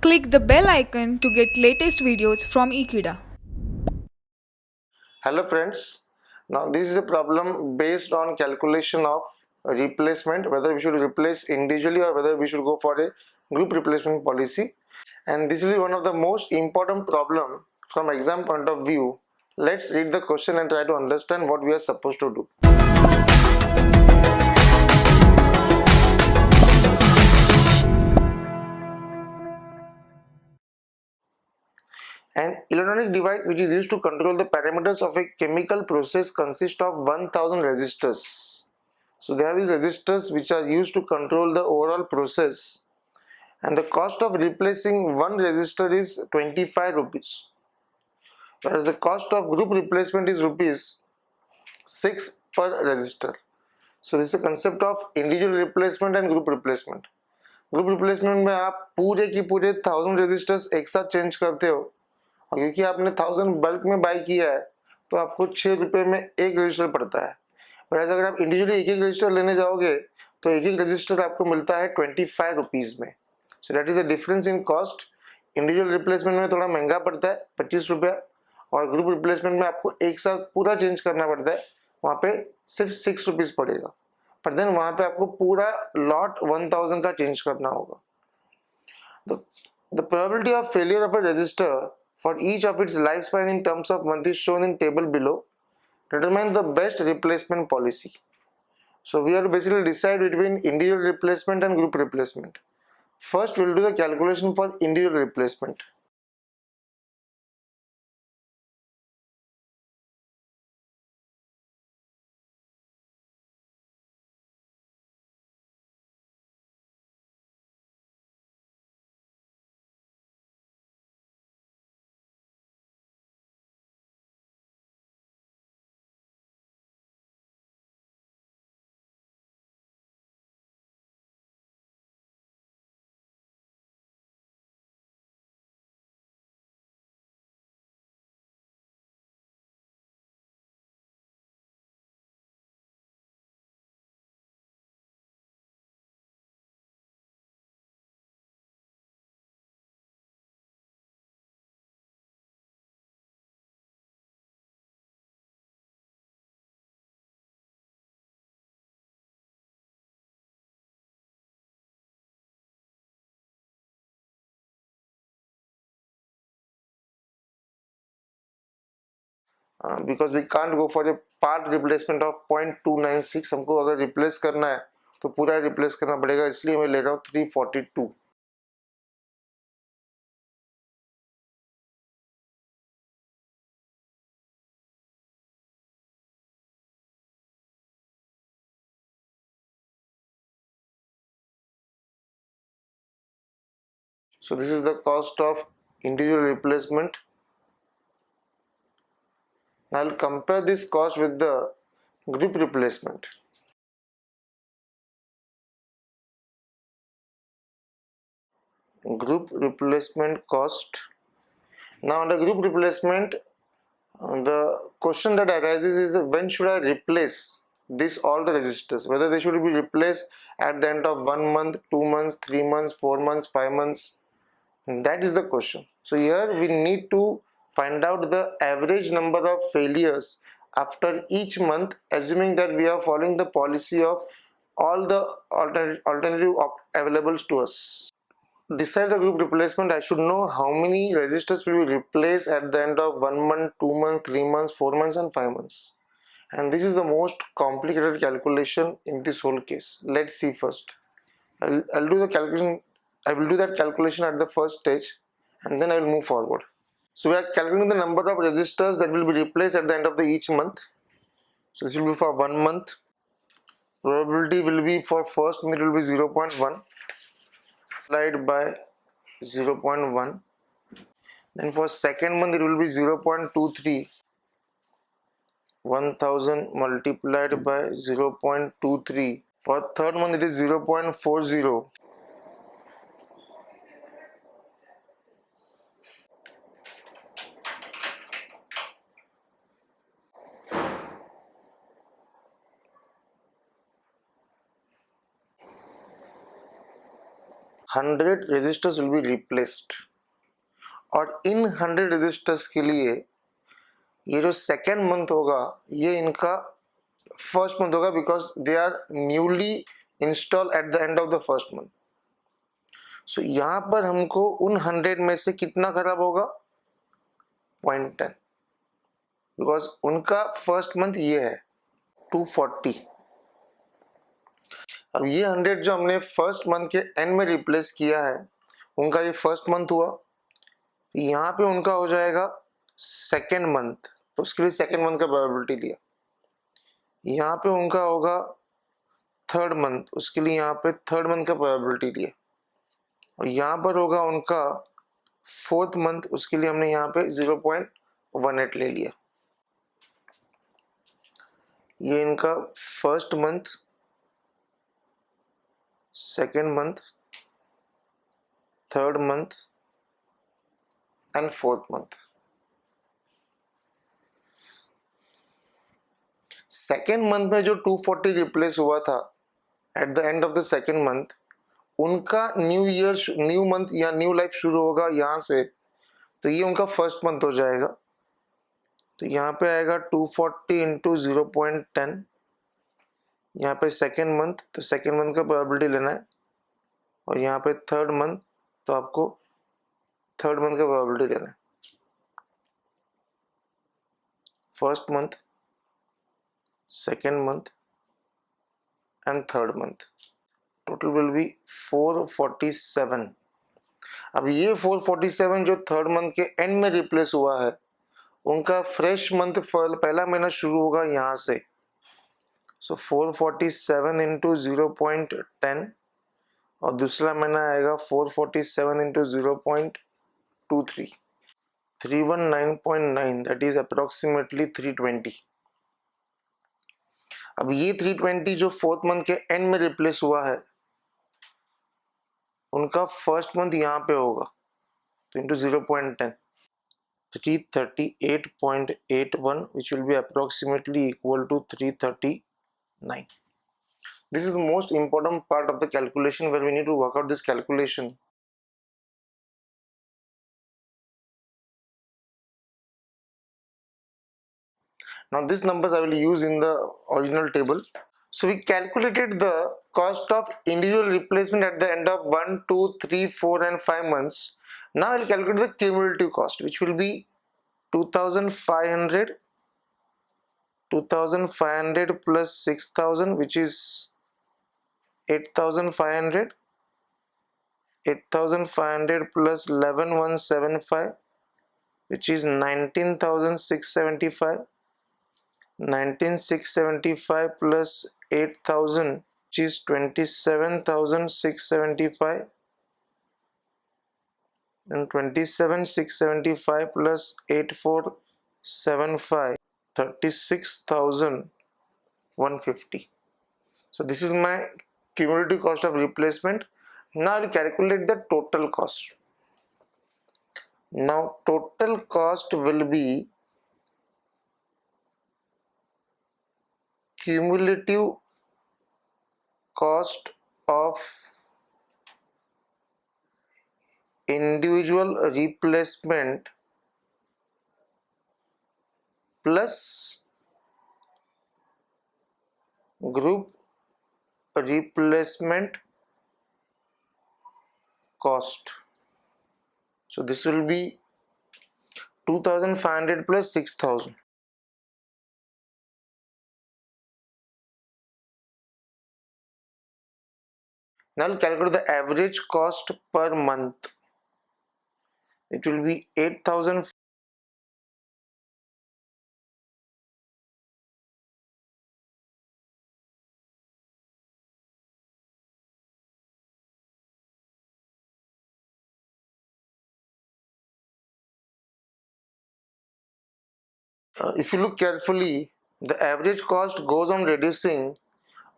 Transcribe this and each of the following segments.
Click the bell icon to get latest videos from Ekeeda. Hello friends, now this is a problem based on calculation of replacement, whether we should replace individually or whether we should go for a group replacement policy, and this will be one of the most important problem from exam point of view. Let's read the question and try to understand what we are supposed to do. An electronic device which is used to control the parameters of a chemical process consists of 1000 resistors. So there are these resistors which are used to control the overall process, and the cost of replacing one resistor is 25 rupees, whereas the cost of group replacement is rupees 6 per resistor. So this is the concept of individual replacement and group replacement. Group replacement में आप पूरे की पूरे 1000 resistors एक साथ change करते हो, और क्योंकि आपने 1000 बल्क में बाय किया है तो आपको 6 रुपए में एक रजिस्टर पड़ता है। पर अगर आप इंडिविजुअली एक एक रजिस्टर लेने जाओगे तो एक एक रजिस्टर आपको मिलता है 25 रुपीज में। So that is the difference in cost. Individual replacement में थोड़ा महंगा पड़ता है 25 रुपया, और ग्रुप रिप्लेसमेंट में आपको एक साथ पूरा चेंज करना पड़ता है, वहाँ पे सिर्फ 6 रुपीज पड़ेगा, पर देन वहाँ पे आपको पूरा लॉट 1000 का चेंज करना होगा। The probability of failure of a resistor for each of its lifespan in terms of month is shown in table below. Determine the best replacement policy. So we have to basically decide between individual replacement and group replacement. First we'll do the calculation for individual replacement. Because we can't go for a part replacement of 0.296, हमको अगर replace करना है तो पूरा replace करना पड़ेगा, इसलिए मैं ले रहा हूँ 342। So this is the cost of individual replacement. Now I'll compare this cost with the group replacement. Group replacement cost. Now under group replacement, the question that arises is when should I replace all the resistors, whether they should be replaced at the end of 1 month, 2 months, 3 months, 4 months, 5 months. That is the question. So here we need to find out the average number of failures after each month, assuming that we are following the policy of all the alternative available to us. Decide the group replacement, I should know how many resistors will be replaced at the end of 1 month, 2 months, 3 months, 4 months and 5 months. And this is the most complicated calculation in this whole case. Let's see first. I'll do the calculation. I will do that calculation at the first stage, and then I will move forward. So we are calculating the number of resistors that will be replaced at the end of each month. So this will be for 1 month. Probability will be for first month it will be 0.1 multiplied by 0.1. Then for second month it will be 0.23. 1000 multiplied by 0.23. For third month it is 0.40. 100 registers will be replaced, और इन 100 registers के लिए ये जो second month होगा ये इनका first month होगा, because they are newly install at the end of the first month. So यहां पर हमको उन 100 में से कितना खराब होगा, 0.10, बिकॉज उनका फर्स्ट मंथ ये है 240. अब ये 100 जो हमने फर्स्ट मंथ के एंड में रिप्लेस किया है, उनका ये फर्स्ट मंथ हुआ, यहाँ पे उनका हो जाएगा सेकेंड मंथ, तो उसके लिए सेकेंड मंथ का प्रोबेबिलिटी लिया. यहाँ पे उनका होगा थर्ड मंथ, उसके लिए यहाँ पे थर्ड मंथ का प्रोबेबिलिटी लिया, और यहाँ पर होगा उनका फोर्थ मंथ, उसके लिए हमने यहाँ पे 0.18 ले लिया. ये इनका first month, second month, third month and fourth month. Second month में जो 240 रिप्लेस हुआ था eight the end of the second month, उनका न्यू मंथ या न्यू लाइफ शुरू होगा यहाँ से, तो ये उनका फर्स्ट मंथ हो जाएगा. तो यहाँ पे आएगा 240 इंटू 0.10, यहाँ पे सेकेंड मंथ, तो सेकेंड मंथ का प्रोबेबिलिटी लेना है, और यहाँ पे थर्ड मंथ, तो आपको थर्ड मंथ का प्रोबेबिलिटी लेना है. First month, second month and third month, total will be 447. अब ये 447 जो थर्ड मंथ के एंड में रिप्लेस हुआ है, उनका फ्रेश मंथ पहला महीना शुरू होगा यहाँ से. सो 447 इंटू 0.10, और दूसरा महीना आएगा 447 इंटू 0.23, 319.9, दैट इज अप्रोक्सीमेटली 320. अब ये 320 जो फोर्थ मंथ के एंड में रिप्लेस हुआ है, उनका फर्स्ट मंथ यहाँ पे होगा, तो into 0.10, 338.81, which will be approximately equal to 339. This is the most important part of the calculation where we need to work out this calculation. Now these numbers I will use in the original table. So we calculated the cost of individual replacement at the end of 1, 2, 3, 4 and 5 months. Now I will calculate the cumulative cost, which will be 2500 plus 6000, which is 8500, 8500 plus 11175, which is 19675, 19675 plus 8000, which is 27675, and 27675 plus 8475, 36150. So this is my cumulative cost of replacement. Now I will calculate the total cost. Now total cost will be cumulative cost of individual replacement plus group replacement cost. So this will be 2500 plus 6000. Now I'll calculate the average cost per month. It will be 8000. If you look carefully, the average cost goes on reducing,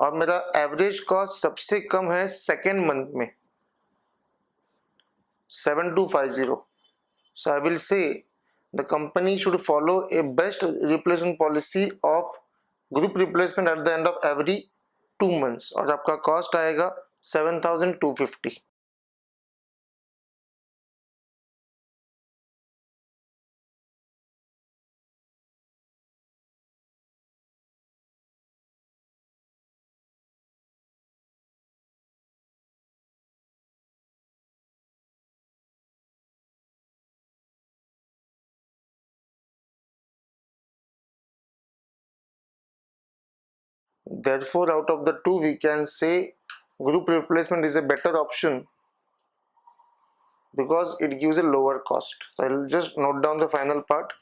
और मेरा average cost सबसे कम है second month में 7250. So I will say the company should follow a best replacement policy of group replacement at the end of every 2 months, और आपका cost आएगा 7250. Therefore, out of the two, we can say group replacement is a better option because it gives a lower cost. So I'll just note down the final part.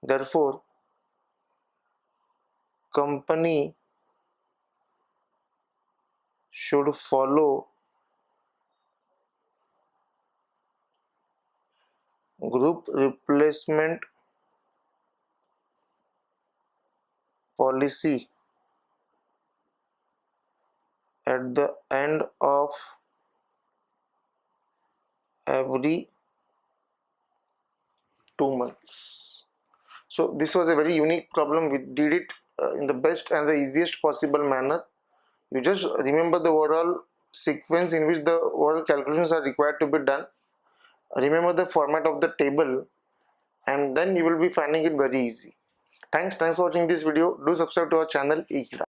Therefore, company should follow group replacement policy at the end of every 2 months. So this was a very unique problem. We did it in the best and the easiest possible manner. You just remember the overall sequence in which the overall calculations are required to be done. Remember the format of the table, and then you will be finding it very easy. Thanks for watching this video. Do subscribe to our channel Ekeeda.